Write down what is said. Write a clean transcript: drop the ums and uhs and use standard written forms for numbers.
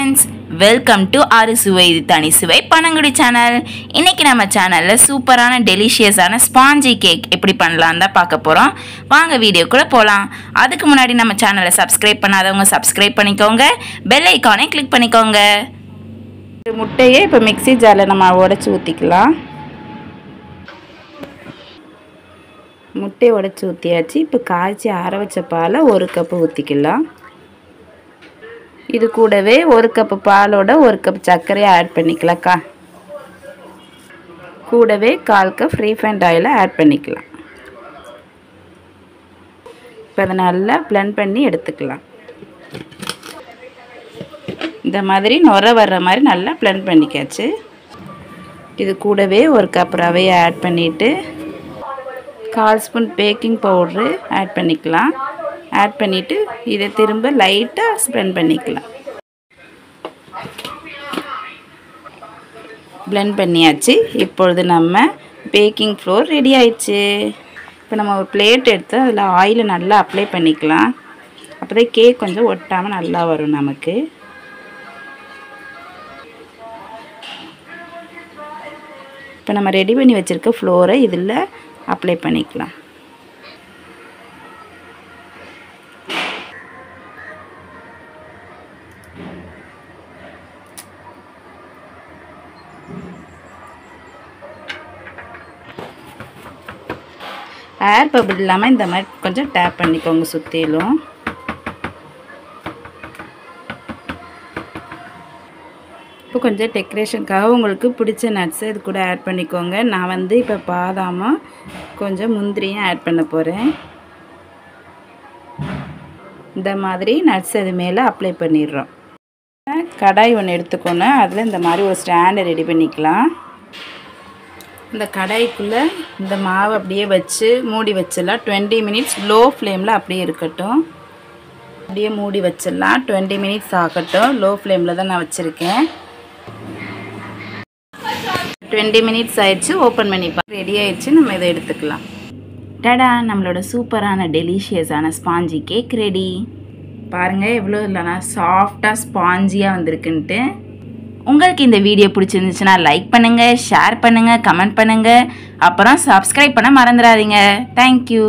friends, welcome to Arisuவை தனிசுவை Panangudi channel. இன்னைக்கு நம்ம சேனல்ல சூப்பரான டெலிஷியஸான ஸ்பாஞ்சி கேக் எப்படி பண்ணலாம் தான் பார்க்க போறோம். வாங்க வீடியோக்குள்ள போலாம். அதுக்கு முன்னாடி நம்ம சேனலை சப்ஸ்கிரைப் பண்ணாதவங்க சப்ஸ்கிரைப் பண்ணிக்கோங்க. பெல் ஐகானை கிளிக் பண்ணிக்கோங்க. முட்டையை இப்போ மிக்ஸி ஜாரில் நம்ம உடைச்சு ஊற்றிக்கலாம். முட்டையை உடைச்சி ஊற்றியாச்சு. இப்போ காய்ச்சி ஆற வச்ச பாலை 1 கப்பு ஊற்றிக்கலாம். இது கூடவே 1 கப்பு பாலோட 1 கப் சர்க்கரையை ஆட் பண்ணிக்கலாம்க்கா. கூடவே 1/4 கப் ரீஃபைண்ட் ஆயிலை ஆட் பண்ணிக்கலாம். இப்போ அதை நல்லா பிளெண்ட் பண்ணி எடுத்துக்கலாம். இந்த மாதிரி நுரை வர்ற மாதிரி நல்லா பிளெண்ட் பண்ணிக்காச்சு. இது கூடவே 1 கப் ரவையை ஆட் பண்ணிவிட்டு 1/4 ஸ்பூன் பேக்கிங் பவுட்ரு ஆட் பண்ணிக்கலாம். ஆட் பண்ணிவிட்டு இதை திரும்ப லைட்டாக ஸ்ப்ரெட் பண்ணிக்கலாம். பிளெண்ட் பண்ணியாச்சு. இப்பொழுது நம்ம பேக்கிங் ஃப்ளோர் ரெடி ஆயிடுச்சு. இப்போ நம்ம ஒரு பிளேட் எடுத்து அதில் ஆயிலை நல்லா அப்ளை பண்ணிக்கலாம். அப்போ தான் கேக் கொஞ்சம் ஒட்டாமல் நல்லா வரும் நமக்கு. இப்போ நம்ம ரெடி பண்ணி வச்சுருக்க ஃப்ளோரை இதில் அப்ளை பண்ணிக்கலாம். ஏர் பபிள் இல்லாமல் இந்த மாதிரி கொஞ்சம் டேப் பண்ணிக்கோங்க சுற்றிலும். இப்போ கொஞ்சம் டெக்கரேஷனுக்காக உங்களுக்கு பிடிச்ச நட்ஸை இது கூட ஆட் பண்ணிக்கோங்க. நான் இப்போ பாதாமும் கொஞ்சம் முந்திரியும் ஆட் பண்ண போகிறேன். இந்த மாதிரி நட்ஸ் இது மேலே அப்ளை பண்ணிடுறோம். கடாய் ஒன்று எடுத்துக்கோங்க. அதில் இந்த மாதிரி ஒரு ஸ்டாண்டை ரெடி பண்ணிக்கலாம். இந்த கடாய்க்குள்ளே இந்த மாவை அப்படியே வச்சு மூடி வச்சிடலாம். 20 மினிட்ஸ் லோ ஃப்ளேமில் அப்படியே இருக்கட்டும். அப்படியே மூடி வச்சிடலாம். 20 மினிட்ஸ் ஆகட்டும். லோ ஃப்ளேமில் தான் நான் வச்சுருக்கேன். 20 மினிட்ஸ் ஆயிடுச்சு. ஓப்பன் பண்ணி ரெடி ஆயிடுச்சு. நம்ம இதை எடுத்துக்கலாம். டடா, நம்மளோட சூப்பரான டெலிஷியஸான ஸ்பாஞ்சி கேக் ரெடி. பாருங்கள் எவ்வளோ இல்லைனா சாஃப்டாக ஸ்பாஞ்சியாக வந்திருக்குன்ட்டு. உங்களுக்கு இந்த வீடியோ பிடிச்சிருந்துச்சுன்னா லைக் பண்ணுங்கள், ஷேர் பண்ணுங்கள், கமெண்ட் பண்ணுங்கள். அப்புறம் சப்ஸ்கிரைப் பண்ண மறந்துடாதீங்க. தேங்க்யூ.